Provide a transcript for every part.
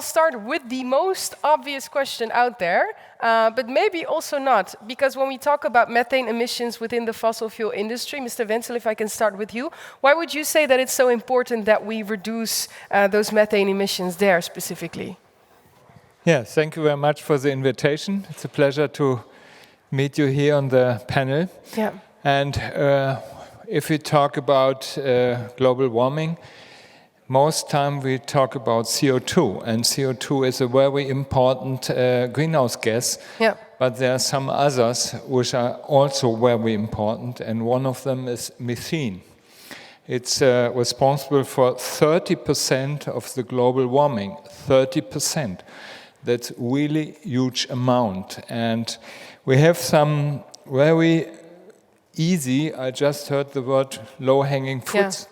start with the most obvious question out there, but maybe also not, because when we talk about methane emissions within the fossil fuel industry, Mr. Wenzel, if I can start with you, why would you say that it's so important that we reduce those methane emissions there specifically? Yeah, thank you very much for the invitation. It's a pleasure to meet you here on the panel. Yeah. And if we talk about global warming, most time we talk about CO2, and CO2 is a very important greenhouse gas. Yeah. But there are some others which are also very important, and one of them is methane. It's responsible for 30% of the global warming, 30%. That's really huge amount. And we have some very easy, I just heard the word low-hanging fruits,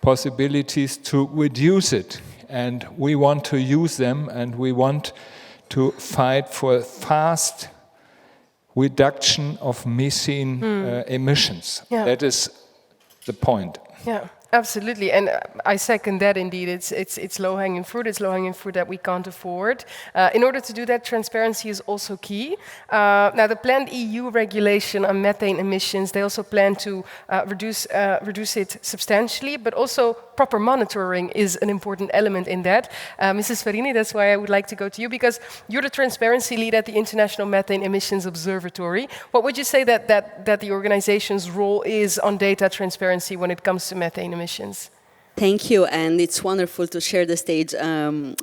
possibilities to reduce it. And we want to use them, and we want to fight for a fast reduction of methane emissions. Yeah. That is the point. Yeah, absolutely, and I second that. Indeed, it's low-hanging fruit. It's low-hanging fruit that we can't afford. In order to do that, transparency is also key. Now, the planned EU regulation on methane emissions, they also plan to reduce it substantially, but also proper monitoring is an important element in that. Mrs. Farini, that's why I would like to go to you, because you're the transparency lead at the International Methane Emissions Observatory. What would you say that the organization's role is on data transparency when it comes to methane emissions? Thank you, and it's wonderful to share the stage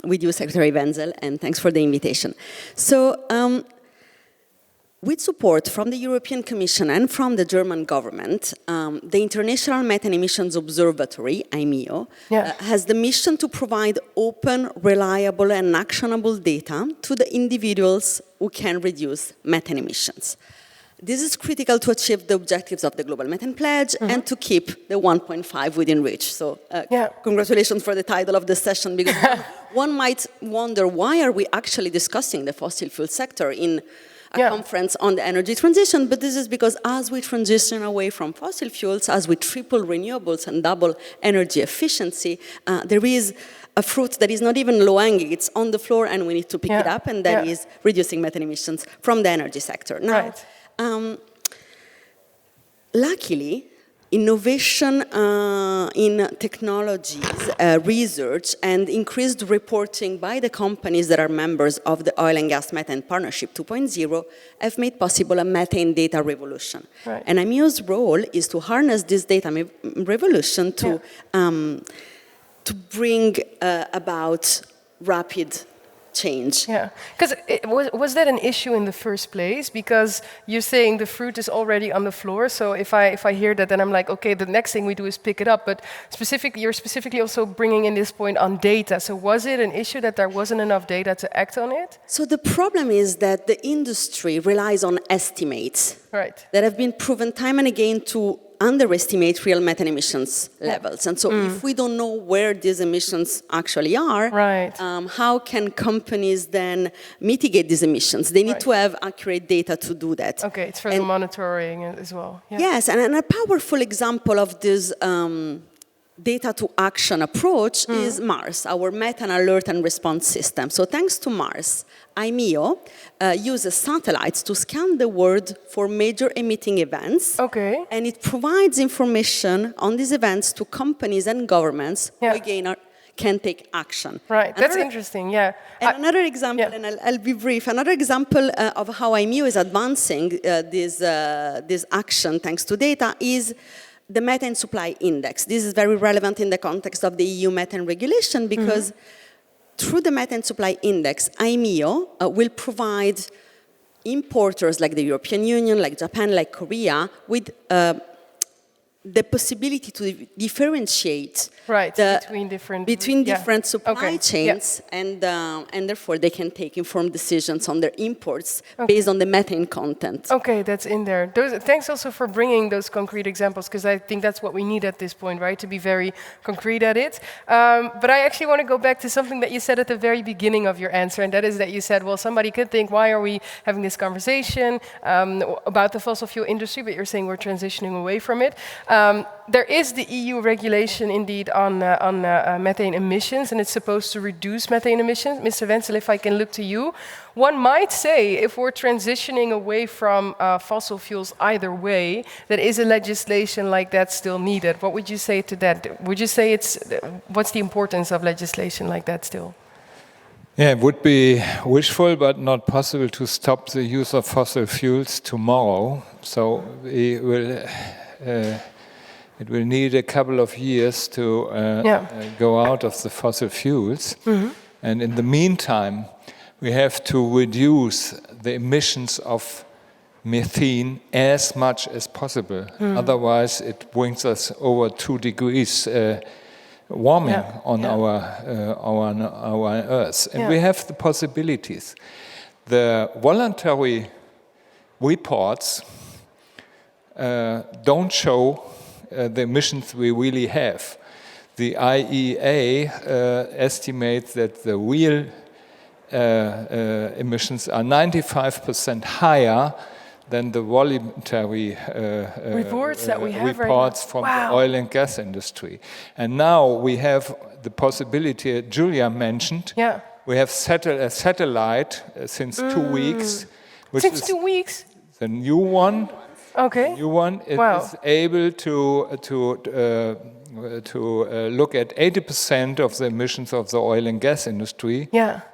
with you, Secretary Wenzel, and thanks for the invitation. So, with support from the European Commission and from the German government, the International Methane Emissions Observatory, IMEO, has the mission to provide open, reliable, and actionable data to the individuals who can reduce methane emissions. This is critical to achieve the objectives of the Global Methane Pledge and to keep the 1.5 within reach. So congratulations for the title of the session, because one might wonder, why are we actually discussing the fossil fuel sector in a conference on the energy transition? But this is because as we transition away from fossil fuels, as we triple renewables and double energy efficiency, there is a fruit that is not even low-hanging, it's on the floor and we need to pick it up, and that is reducing methane emissions from the energy sector. Now, luckily, innovation in technologies, research, and increased reporting by the companies that are members of the Oil and Gas Methane Partnership 2.0 have made possible a methane data revolution. And IMEO's role is to harness this data revolution to bring about rapid change. Yeah, because was that an issue in the first place? Because you're saying the fruit is already on the floor, so if I hear that, then I'm like, okay, the next thing we do is pick it up. But you're specifically also bringing in this point on data. So was it an issue that there wasn't enough data to act on it? So the problem is that the industry relies on estimates that have been proven time and again to underestimate real methane emissions levels. And so if we don't know where these emissions actually are, how can companies then mitigate these emissions? They need to have accurate data to do that. Okay, it's for the monitoring as well. Yes, and a powerful example of this data to action approach is MARS, our methane alert and response system. So thanks to MARS, IMEO uses satellites to scan the world for major emitting events. And it provides information on these events to companies and governments who again can take action. That's interesting, And another example, and I'll be brief, another example of how IMEO is advancing this action thanks to data is the methane supply index. This is very relevant in the context of the EU methane regulation because through the methane supply index, IMEO will provide importers like the European Union, like Japan, like Korea, with the possibility to differentiate between different supply chains, and therefore they can take informed decisions on their imports based on the methane content. Okay, that's in there. Thanks also for bringing those concrete examples, because I think that's what we need at this point, right? To be very concrete at it. But I actually want to go back to something that you said at the very beginning of your answer, and that is that you said, well, somebody could think, why are we having this conversation about the fossil fuel industry? But you're saying we're transitioning away from it. There is the EU regulation indeed on methane emissions, and it's supposed to reduce methane emissions. Mr. Wenzel, if I can look to you, one might say if we're transitioning away from fossil fuels either way, that is a legislation like that still needed. What would you say to that? Would you say what's the importance of legislation like that still? Yeah, it would be wishful but not possible to stop the use of fossil fuels tomorrow. So we will, it will need a couple of years to go out of the fossil fuels. And in the meantime, we have to reduce the emissions of methane as much as possible. Otherwise, it brings us over 2 degrees warming on our Earth. And we have the possibilities. The voluntary reports don't show the emissions we really have. The IEA estimates that the real emissions are 95% higher than the voluntary reports that we have reports from the oil and gas industry. And now we have the possibility, Julia mentioned, we have a satellite since 2 weeks. Since 2 weeks? The new one. Okay. The new one is able to look at 80% of the emissions of the oil and gas industry.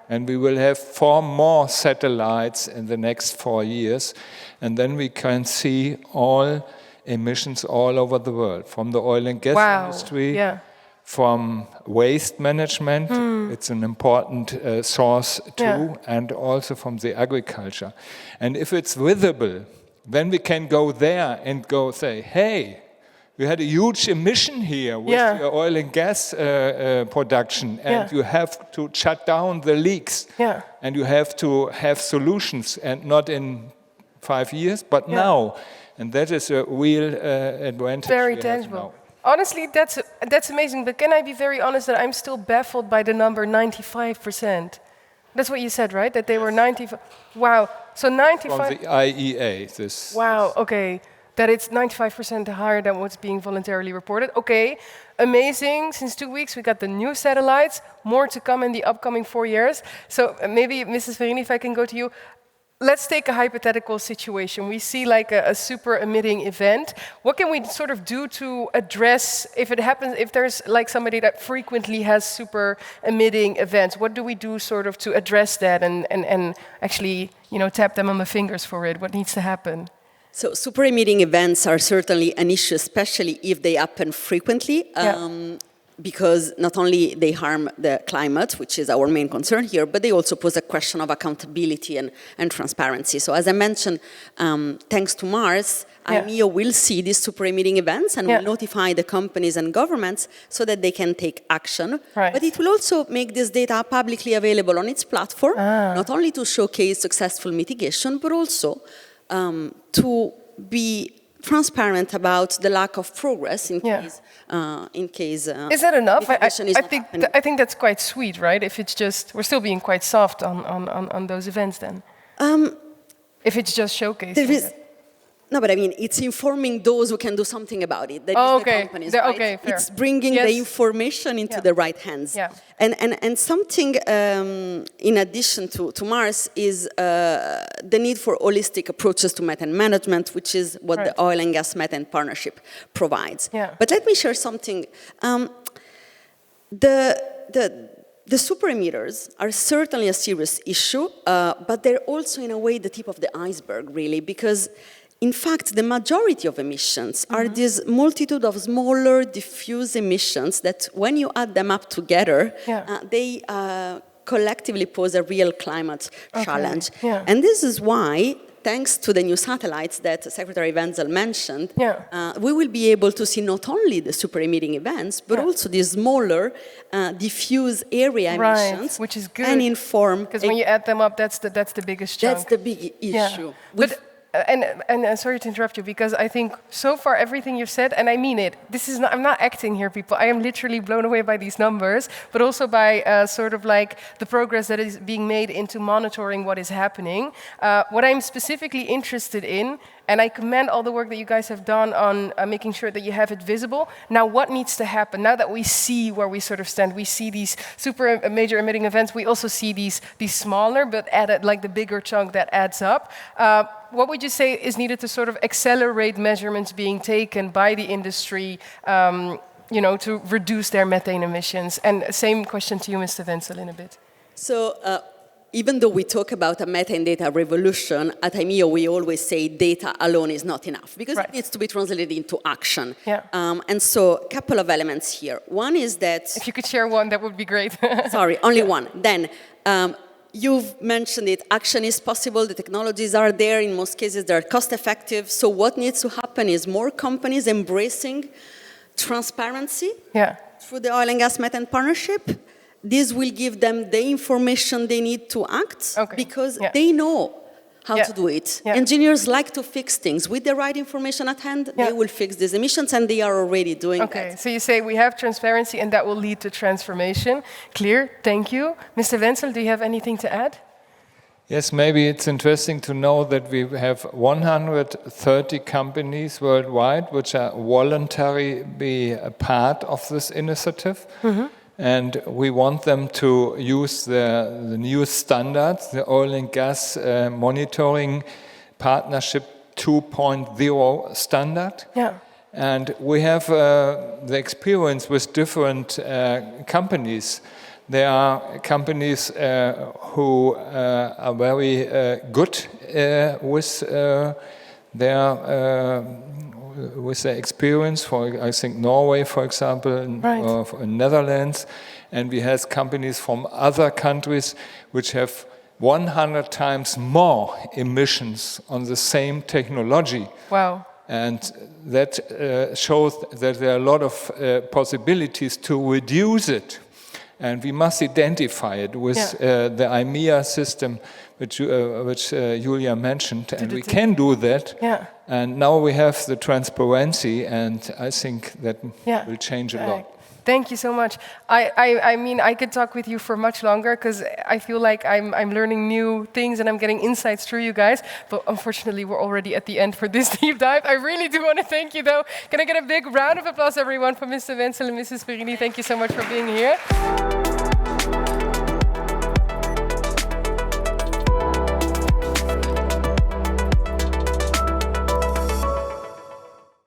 And we will have 4 more satellites in the next 4 years. And then we can see all emissions all over the world, from the oil and gas industry, from waste management, it's an important source too, and also from the agriculture. And if it's visible, then we can go there and go say, hey, we had a huge emission here with your oil and gas production, and you have to shut down the leaks. And you have to have solutions, and not in 5 years, but now. And that is a real advantage. Very tangible. Honestly, that's amazing. But can I be very honest that I'm still baffled by the number 95%? That's what you said, right? That they were 95. Wow. So 95. From the IEA, this. Wow. Okay. That it's 95% higher than what's being voluntarily reported. Okay, amazing. Since 2 weeks, we got the new satellites. More to come in the upcoming 4 years. So maybe, Mrs. Verini, if I can go to you. Let's take a hypothetical situation. We see like a super emitting event. What can we sort of do to address if it happens, if there's like somebody that frequently has super emitting events? What do we do sort of to address that and actually, tap them on the fingers for it? What needs to happen? So super emitting events are certainly an issue, especially if they happen frequently. Because not only they harm the climate, which is our main concern here, but they also pose a question of accountability and transparency. So as I mentioned, thanks to Mars, IMEO will see these super emitting events and will notify the companies and governments so that they can take action. But it will also make this data publicly available on its platform, not only to showcase successful mitigation, but also to be transparent about the lack of progress in case. Is that enough? I think that's quite sweet, right? If it's just we're still being quite soft on those events, then. If it's just showcasing. No, but I mean, it's informing those who can do something about it. That is the companies, right? Okay, fair. It's bringing the information into the right hands. And something in addition to Mars is the need for holistic approaches to methane management, which is what the Oil and Gas Methane Partnership provides. But let me share something. The super emitters are certainly a serious issue, but they're also in a way the tip of the iceberg, really, because in fact, the majority of emissions are this multitude of smaller, diffuse emissions that, when you add them up together, they collectively pose a real climate challenge. And this is why, thanks to the new satellites that Secretary Wenzel mentioned, we will be able to see not only the super emitting events, but also these smaller, diffuse area emissions, which is good, and inform. Because when you add them up, that's the biggest chunk. That's the big issue. And sorry to interrupt you, because I think so far everything you've said, and I mean it, I'm not acting here, people. I am literally blown away by these numbers, but also by sort of like the progress that is being made into monitoring what is happening. What I'm specifically interested in, And I commend all the work that you guys have done on making sure that you have it visible. Now, what needs to happen? Now that we see where we sort of stand, we see these super major emitting events, we also see these smaller, but added, like the bigger chunk that adds up. What would you say is needed to sort of accelerate measurements being taken by the industry, to reduce their methane emissions? And same question to you, Mr. Wenzel, in a bit. So even though we talk about a methane data revolution, at IMEO we always say data alone is not enough because it needs to be translated into action. Yeah. And so a couple of elements here. One is that... If you could share one, that would be great. Sorry, only one. Then you've mentioned it, action is possible, the technologies are there, in most cases they're cost effective. So what needs to happen is more companies embracing transparency through the Oil and Gas Methane Partnership. This will give them the information they need to act because they know how to do it. Engineers like to fix things. With the right information at hand, they will fix these emissions, and they are already doing that. So you say we have transparency, and that will lead to transformation. Clear, thank you. Mr. Wenzel, do you have anything to add? Yes, maybe it's interesting to know that we have 130 companies worldwide which are voluntary be a part of this initiative. And we want them to use the new standards, the Oil and Gas Monitoring Partnership 2.0 standard. And we have the experience with different companies. There are companies who are very good with their experience, for I think Norway, for example, or Netherlands, and we have companies from other countries which have 100 times more emissions on the same technology. Wow. And that shows that there are a lot of possibilities to reduce it. And we must identify it with the IMEA system, which Julia mentioned, and we can do that. And now we have the transparency, and I think that will change a lot. Thank you so much. I mean, I could talk with you for much longer because I feel like I'm learning new things and I'm getting insights through you guys. But unfortunately, we're already at the end for this deep dive. I really do want to thank you, though. Can I get a big round of applause, everyone, for Mr. Wenzel and Mrs. Perini? Thank you so much for being here.